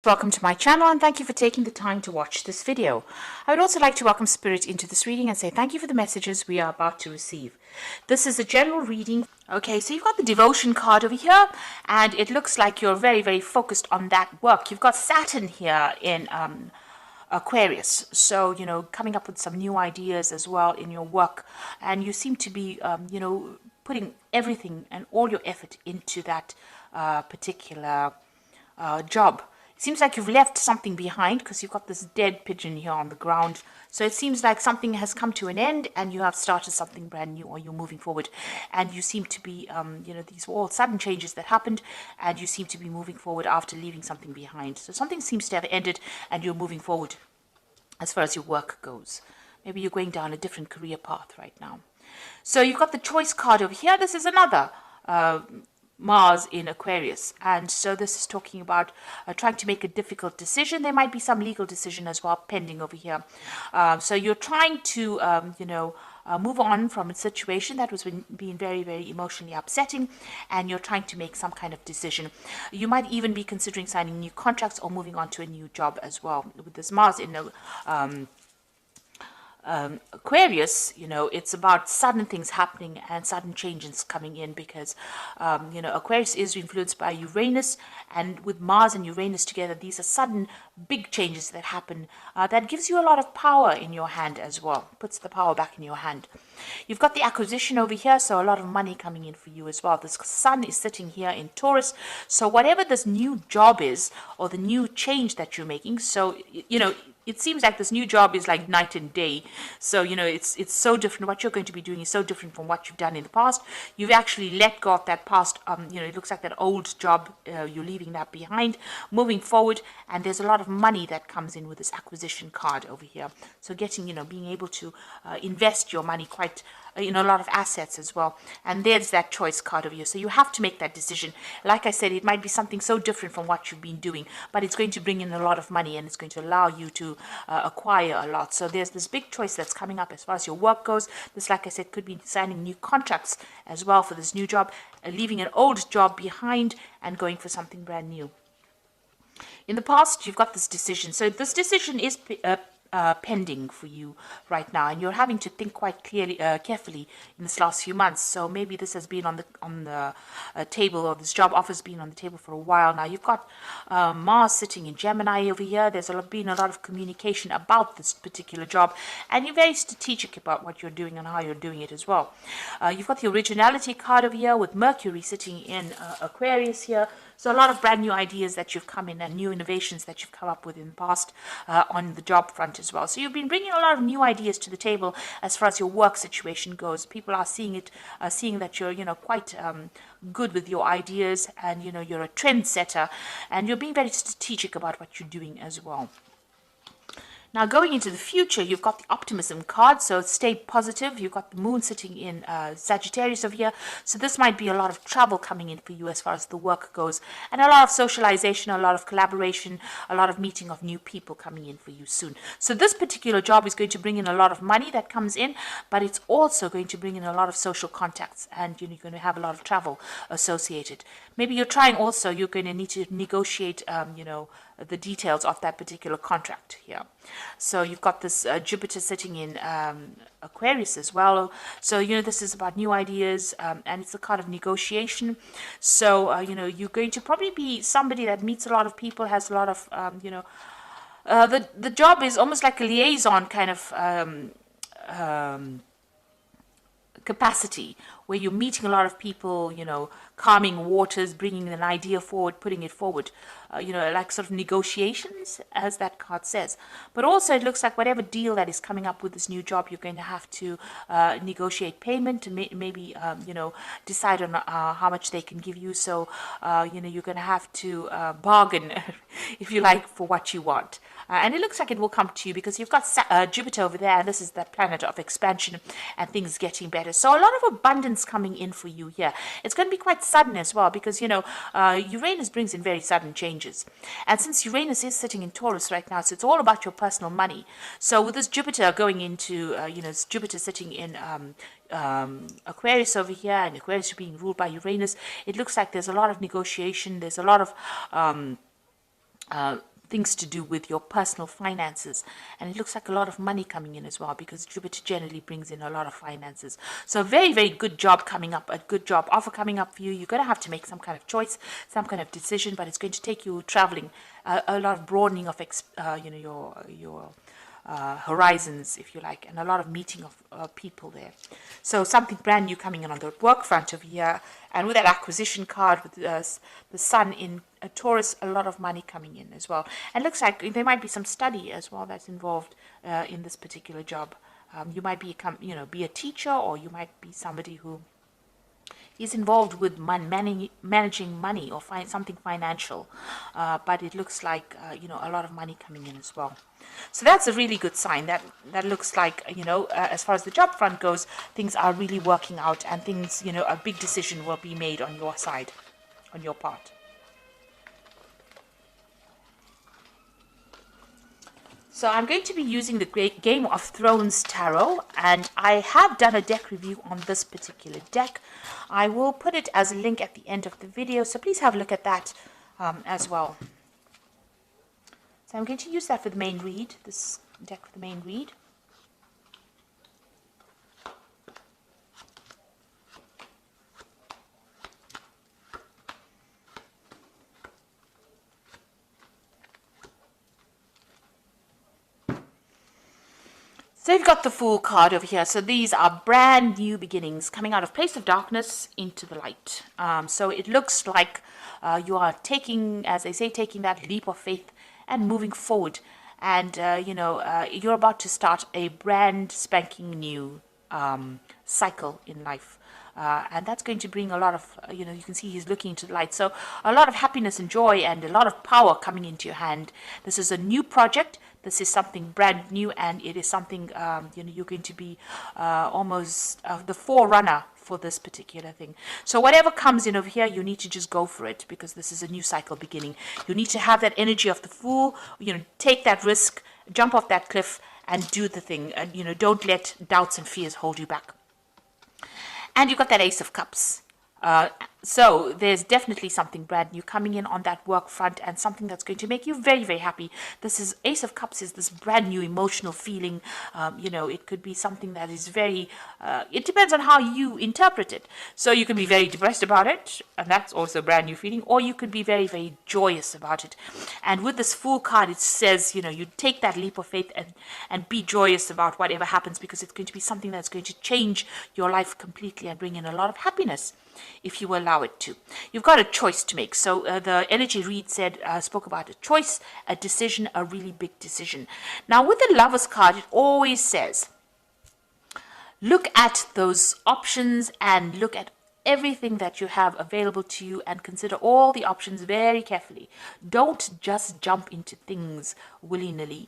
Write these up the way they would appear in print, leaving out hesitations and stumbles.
Welcome to my channel and thank you for taking the time to watch this video. I would also like to welcome Spirit into this reading and say thank you for the messages we are about to receive. This is a general reading. Okay, so you've got the devotion card over here and it looks like you're very, very focused on that work. You've got Saturn here in Aquarius, so coming up with some new ideas as well in your work, and you seem to be putting everything and all your effort into that particular job. It seems like you've left something behind because you've got this dead pigeon here on the ground. So it seems like something has come to an end and you have started something brand new, or you're moving forward. And you seem to be, these were all sudden changes that happened and you seem to be moving forward after leaving something behind. So something seems to have ended and you're moving forward as far as your work goes. Maybe you're going down a different career path right now. So you've got the choice card over here. This is another Mars in Aquarius, and so this is talking about trying to make a difficult decision. There might be some legal decision as well pending over here. So you're trying to move on from a situation that was being very, very emotionally upsetting, and you're trying to make some kind of decision. You might even be considering signing new contracts or moving on to a new job as well. With this Mars in Aquarius, it's about sudden things happening and sudden changes coming in because, Aquarius is influenced by Uranus, and with Mars and Uranus together, these are sudden big changes that happen that gives you a lot of power in your hand as well, puts the power back in your hand. You've got the acquisition over here, so a lot of money coming in for you as well. This sun is sitting here in Taurus, so whatever this new job is or the new change that you're making, so, it seems like this new job is like night and day. So, it's so different. What you're going to be doing is so different from what you've done in the past. You've actually let go of that past, it looks like that old job, you're leaving that behind, moving forward, and there's a lot of money that comes in with this acquisition card over here. So being able to invest your money quite, a lot of assets as well. And there's that choice card over here. So you have to make that decision. Like I said, it might be something so different from what you've been doing, but it's going to bring in a lot of money and it's going to allow you to acquire a lot. So there's this big choice that's coming up as far as your work goes. This, like I said, could be signing new contracts as well for this new job, leaving an old job behind and going for something brand new. In the past, you've got this decision. So this decision is pending for you right now, and you're having to think quite carefully in this last few months. So maybe this has been on the table, or this job offer's been on the table for a while now. You've got Mars sitting in Gemini over here. There's been a lot of communication about this particular job, and you're very strategic about what you're doing and how you're doing it as well. You've got the originality card over here with Mercury sitting in Aquarius here. So a lot of brand new ideas that you've come in and new innovations that you've come up with in the past on the job front as well. So you've been bringing a lot of new ideas to the table as far as your work situation goes. People are seeing that you're, quite good with your ideas, and, you're a trendsetter, and you're being very strategic about what you're doing as well. Now, going into the future, you've got the optimism card, so stay positive. You've got the moon sitting in Sagittarius over here, so this might be a lot of travel coming in for you as far as the work goes, and a lot of socialization, a lot of collaboration, a lot of meeting of new people coming in for you soon. So this particular job is going to bring in a lot of money that comes in, but it's also going to bring in a lot of social contacts, and you're going to have a lot of travel associated. Maybe you're going to need to negotiate, the details of that particular contract here. So you've got this Jupiter sitting in Aquarius as well. So, this is about new ideas, and it's a kind of negotiation. So, you're going to probably be somebody that meets a lot of people, has a lot of, the job is almost like a liaison kind of capacity, where you're meeting a lot of people, calming waters, bringing an idea forward, putting it forward, like sort of negotiations, as that card says. But also it looks like whatever deal that is coming up with this new job, you're going to have to negotiate payment, maybe, decide on how much they can give you. So, you're going to have to bargain, if you like, for what you want. And it looks like it will come to you because you've got Jupiter over there, and this is the planet of expansion and things getting better. So a lot of abundance coming in for you here. It's going to be quite sudden as well because, Uranus brings in very sudden changes. And since Uranus is sitting in Taurus right now, so it's all about your personal money. So with this Jupiter going into, Jupiter sitting in Aquarius over here, and Aquarius being ruled by Uranus, it looks like there's a lot of negotiation. There's a lot of things to do with your personal finances, and it looks like a lot of money coming in as well, because Jupiter generally brings in a lot of finances. So very, very good job coming up, a good job offer coming up for you. You're going to have to make some kind of choice, some kind of decision, but it's going to take you traveling, a lot of broadening of your horizons, if you like, and a lot of meeting of people there. So something brand new coming in on the work front of here, and with that acquisition card with the sun in Taurus, a lot of money coming in as well. And looks like there might be some study as well that's involved in this particular job. You might be a teacher, or you might be somebody who is involved with managing money or something financial, but it looks like a lot of money coming in as well. So that's a really good sign. That looks like as far as the job front goes, things are really working out, and things a big decision will be made on your side, on your part. So I'm going to be using the Game of Thrones Tarot, and I have done a deck review on this particular deck. I will put it as a link at the end of the video, so please have a look at that as well. So I'm going to use that for the main read, this deck for the main read. So you've got the Fool card over here. So these are brand new beginnings coming out of place of darkness into the light. So it looks like you are taking, as they say, taking that leap of faith and moving forward. And, you're about to start a brand spanking new cycle in life. And that's going to bring a lot of, you can see he's looking into the light. So a lot of happiness and joy and a lot of power coming into your hand. This is a new project. This is something brand new, and it is something, you're going to be almost the forerunner for this particular thing. So whatever comes in over here, you need to just go for it, because this is a new cycle beginning. You need to have that energy of the Fool, take that risk, jump off that cliff and do the thing. And, don't let doubts and fears hold you back. And you've got that Ace of Cups. So there's definitely something brand new coming in on that work front, and something that's going to make you very, very happy. This is Ace of Cups is this brand new emotional feeling. It could be something that is very, it depends on how you interpret it. So you can be very depressed about it, and that's also a brand new feeling, or you could be very, very joyous about it. And with this Fool card, it says, you take that leap of faith and be joyous about whatever happens, because it's going to be something that's going to change your life completely and bring in a lot of happiness, if you allow it to. You've got a choice to make. So the energy read spoke about a choice, a decision, a really big decision. Now with the Lover's card, it always says, look at those options and look at everything that you have available to you, and consider all the options very carefully. Don't just jump into things willy-nilly.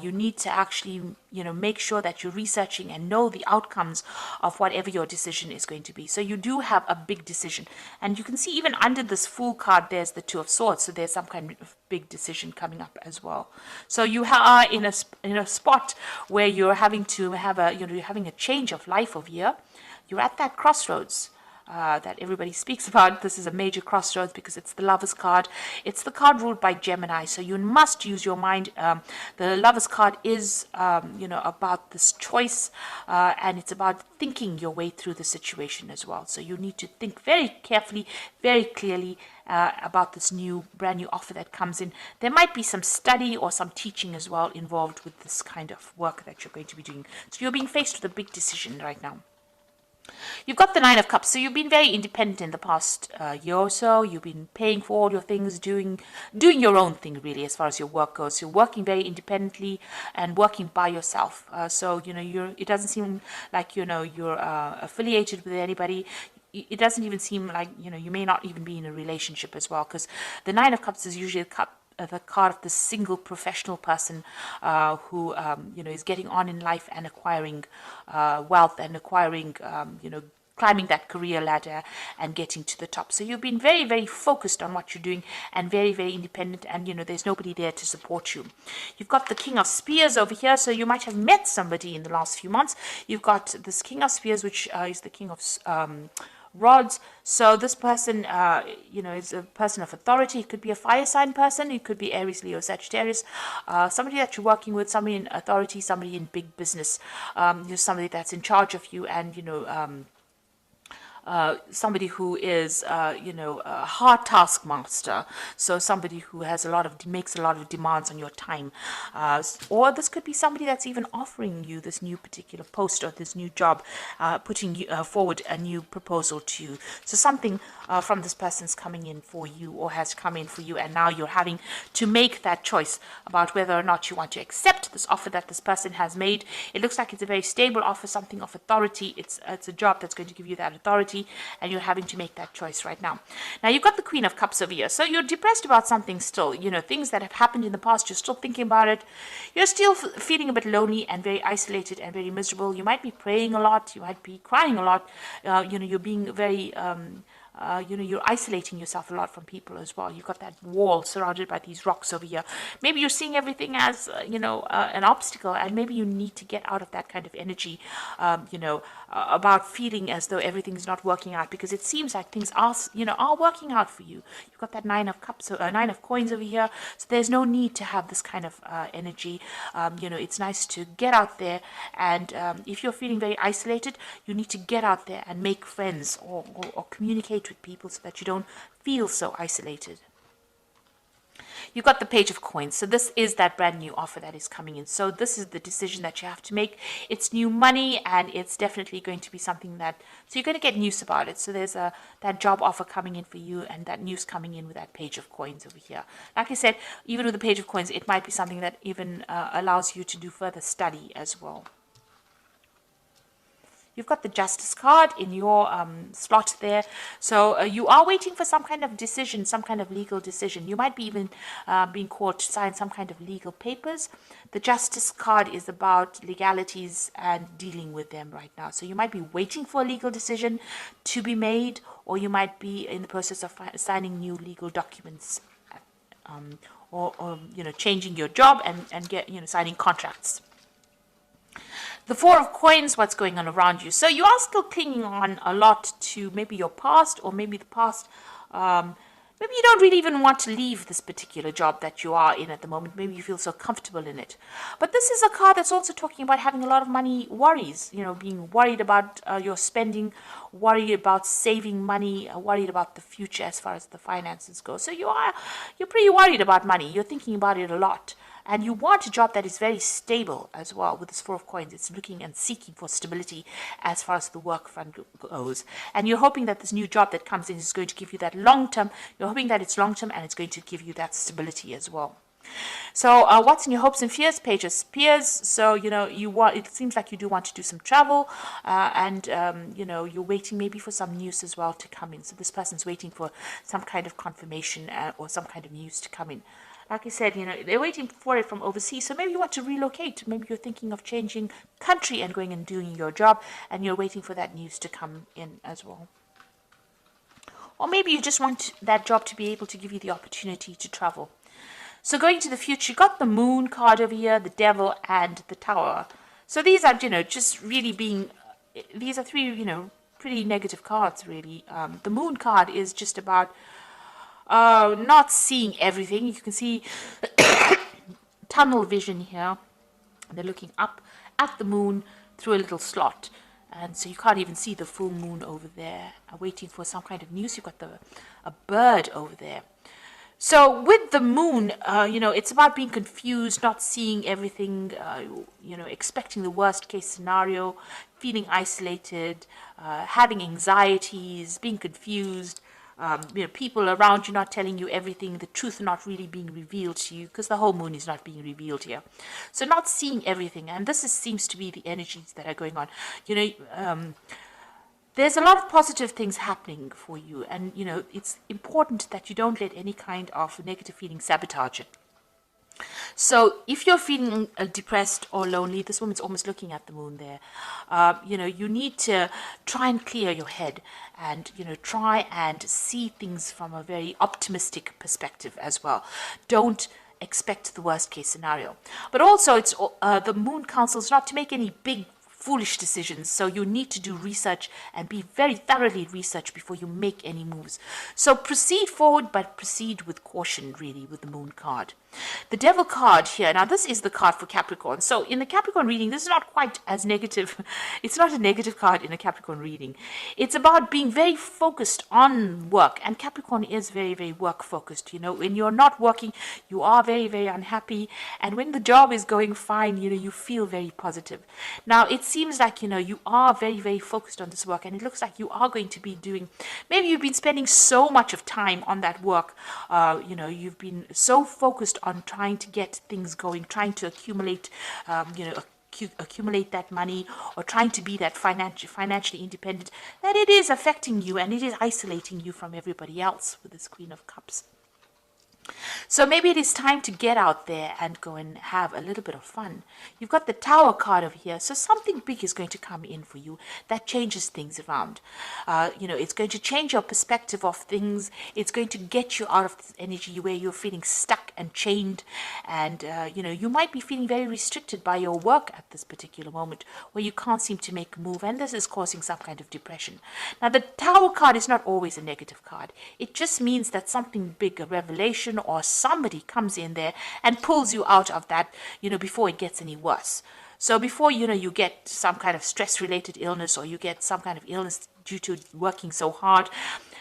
You need to actually, make sure that you're researching and know the outcomes of whatever your decision is going to be. So you do have a big decision, and you can see even under this Fool card, there's the Two of Swords. So there's some kind of big decision coming up as well. So you are in a spot where you're having to have you're having a change of life over here. You're at that crossroads that everybody speaks about. This is a major crossroads because it's the Lover's card. It's the card ruled by Gemini, so you must use your mind. The Lover's card is, about this choice, and it's about thinking your way through the situation as well. So you need to think very carefully, very clearly about this brand new offer that comes in. There might be some study or some teaching as well involved with this kind of work that you're going to be doing. So you're being faced with a big decision right now. You've got the Nine of Cups, so you've been very independent in the past year or so. You've been paying for all your things, doing your own thing really as far as your work goes. You're working very independently and working by yourself. So it doesn't seem like you're affiliated with anybody. It doesn't even seem like you may not even be in a relationship as well, because the Nine of Cups is usually the card of the single professional person who is getting on in life and acquiring wealth and acquiring climbing that career ladder and getting to the top. So you've been very, very focused on what you're doing and very, very independent, and there's nobody there to support you. You've got the King of Spears over here, so you might have met somebody in the last few months. You've got this King of Spears, which is the King of rods. So this person, is a person of authority. It could be a fire sign person. It could be Aries, Leo, Sagittarius. Somebody that you're working with, somebody in authority, somebody in big business. Somebody that's in charge of you, and somebody who is, a hard taskmaster. So somebody who has makes a lot of demands on your time. Or this could be somebody that's even offering you this new particular post or this new job, putting forward a new proposal to you. So something from this person's coming in for you, or has come in for you, and now you're having to make that choice about whether or not you want to accept this offer that this person has made. It looks like it's a very stable offer, something of authority. It's a job that's going to give you that authority, and you're having to make that choice right now. Now, you've got the Queen of Cups over here. So you're depressed about something still, things that have happened in the past. You're still thinking about it. You're still feeling a bit lonely and very isolated and very miserable. You might be praying a lot. You might be crying a lot. You're being very... you're isolating yourself a lot from people as well. You've got that wall surrounded by these rocks over here. Maybe you're seeing everything as, an obstacle, and maybe you need to get out of that kind of energy, about feeling as though everything's not working out, because it seems like things are working out for you. You've got that Nine of Cups, Nine of Coins over here. So there's no need to have this kind of energy. It's nice to get out there, and if you're feeling very isolated, you need to get out there and make friends, or communicate with people so that you don't feel so isolated. You've got the Page of Coins. So this is that brand new offer that is coming in. So this is the decision that you have to make. It's new money, and it's definitely going to be something so you're going to get news about it. So there's that job offer coming in for you, and that news coming in with that Page of Coins over here. Like I said, even with the Page of Coins, it might be something that even allows you to do further study as well. You've got the Justice card in your slot there. So you are waiting for some kind of decision, some kind of legal decision. You might be even being called to sign some kind of legal papers. The Justice card is about legalities and dealing with them right now. So you might be waiting for a legal decision to be made, or you might be in the process of signing new legal documents, or changing your job and get signing contracts. The Four of Coins, what's going on around you. So you are still clinging on a lot to maybe your past, or maybe the past. Maybe you don't really even want to leave this particular job that you are in at the moment. Maybe you feel so comfortable in it. But this is a card that's also talking about having a lot of money worries. Being worried about your spending, worried about saving money, worried about the future as far as the finances go. So you're pretty worried about money. You're thinking about it a lot. And you want a job that is very stable as well. With this Four of Coins, it's looking and seeking for stability as far as the work front goes. And you're hoping that this new job that comes in is going to give you that long-term. You're hoping that it's long-term, and it's going to give you that stability as well. So what's in your hopes and fears, Page of Spears? So, it seems like you do want to do some travel, and, you're waiting maybe for some news as well to come in. So this person's waiting for some kind of confirmation or some kind of news to come in. Like I said, they're waiting for it from overseas. So maybe you want to relocate. Maybe you're thinking of changing country and going and doing your job, and you're waiting for that news to come in as well. Or maybe you just want that job to be able to give you the opportunity to travel. So going to the future, you got the Moon card over here, the Devil, and the Tower. So these are, just really these are three, pretty negative cards, really. The Moon card is just about not seeing everything. You can see tunnel vision here. They're looking up at the moon through a little slot, and so you can't even see the full moon over there. Waiting for some kind of news. You've got a bird over there. So with the moon, it's about being confused, not seeing everything, expecting the worst case scenario, feeling isolated, having anxieties, being confused. People around you not telling you everything, the truth not really being revealed to you, because the whole moon is not being revealed here. So not seeing everything, and this seems to be the energies that are going on. There's a lot of positive things happening for you, and it's important that you don't let any kind of negative feeling sabotage it. So if you're feeling depressed or lonely, this woman's almost looking at the moon there. You need to try and clear your head, and try and see things from a very optimistic perspective as well. Don't expect the worst case scenario. But also, it's the moon counsels not to make any big foolish decisions. So you need to do research and be very thoroughly researched before you make any moves. So proceed forward, but proceed with caution, really, with the Moon card. The Devil card here. Now, this is the card for Capricorn. So in the Capricorn reading, this is not quite as negative. It's not a negative card in a Capricorn reading. It's about being very focused on work. And Capricorn is very, very work focused. You know, when you're not working, you are very, very unhappy. And when the job is going fine, you know, you feel very positive. Now, it seems like, you know, you are very, very focused on this work. And it looks like you are going to be doing, maybe you've been spending so much of time on that work. You know, you've been so focused on trying to get things going, trying to accumulate, you know, accumulate that money, or trying to be that financially independent, that it is affecting you and it is isolating you from everybody else with this Queen of Cups. So maybe it is time to get out there and go and have a little bit of fun. You've got the Tower card over here, so something big is going to come in for you that changes things around. You know, it's going to change your perspective of things. It's going to get you out of this energy where you're feeling stuck and chained, and you know, you might be feeling very restricted by your work at this particular moment, where you can't seem to make a move, and this is causing some kind of depression. Now, the Tower card is not always a negative card. It just means that something big, a revelation, or somebody comes in there and pulls you out of that, you know, before it gets any worse. So before, you know, you get some kind of stress-related illness, or you get some kind of illness due to working so hard,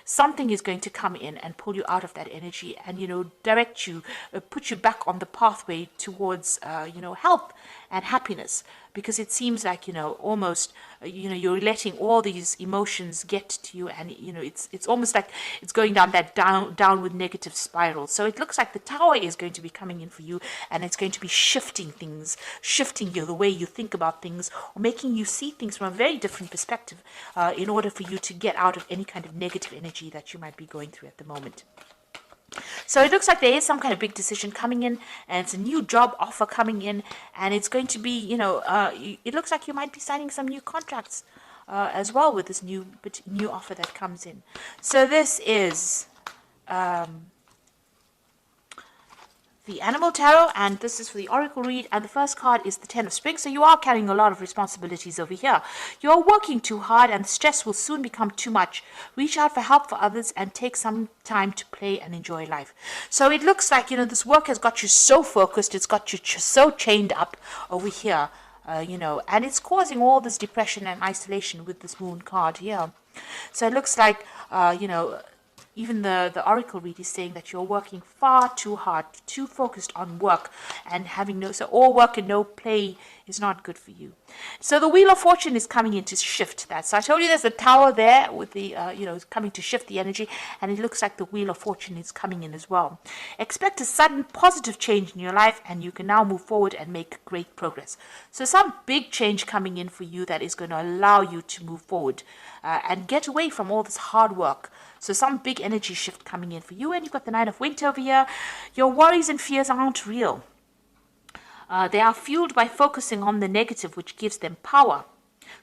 something is going to come in and pull you out of that energy and, you know, direct you, put you back on the pathway towards, you know, health and happiness. Because it seems like, you know, almost, you know, you're letting all these emotions get to you, and, you know, it's almost like it's going down that downward negative spiral. So it looks like the Tower is going to be coming in for you, and it's going to be shifting things, shifting you, the way you think about things, or making you see things from a very different perspective, in order for you to get out of any kind of negative energy that you might be going through at the moment. So it looks like there is some kind of big decision coming in, and it's a new job offer coming in, and it's going to be, you know, it looks like you might be signing some new contracts as well with this new offer that comes in. So this is the Animal Tarot, and this is for the Oracle read, and the first card is the Ten of Spring. So you are carrying a lot of responsibilities over here. You're working too hard, and the stress will soon become too much. Reach out for help for others and take some time to play and enjoy life. So it looks like, you know, this work has got you so focused, it's got you so chained up over here, you know, and it's causing all this depression and isolation with this Moon card here. So it looks like, you know, even the Oracle read is saying that you're working far too hard, too focused on work, and having so all work and no play is not good for you. So the Wheel of Fortune is coming in to shift that. So I told you there's a Tower there with the, you know, coming to shift the energy, and it looks like the Wheel of Fortune is coming in as well. Expect a sudden positive change in your life, and you can now move forward and make great progress. So some big change coming in for you that is going to allow you to move forward and get away from all this hard work. So some big energy shift coming in for you. And you've got the Nine of Winter over here. Your worries and fears aren't real. They are fueled by focusing on the negative, which gives them power.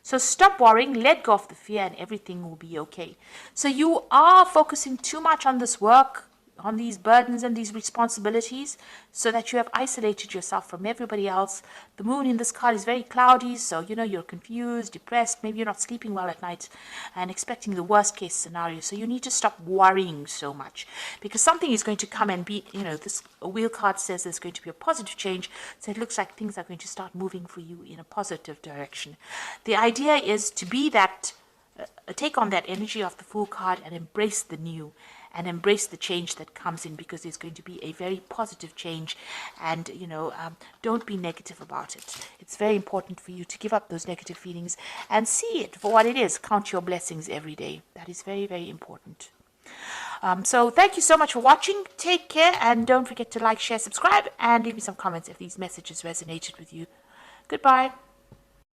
So stop worrying, let go of the fear, and everything will be okay. So you are focusing too much on this work, on these burdens and these responsibilities, so that you have isolated yourself from everybody else. The moon in this card is very cloudy, so, you know, you're confused, depressed, maybe you're not sleeping well at night and expecting the worst case scenario. So you need to stop worrying so much, because something is going to come and be, you know, this wheel card says there's going to be a positive change. So it looks like things are going to start moving for you in a positive direction. The idea is to be that, take on that energy of the Fool card and embrace the new, and embrace the change that comes in, because it's going to be a very positive change. And, you know, don't be negative about it. It's very important for you to give up those negative feelings and see it for what it is. Count your blessings every day. That is very, very important. So thank you so much for watching. Take care, and don't forget to like, share, subscribe, and leave me some comments if these messages resonated with you. Goodbye.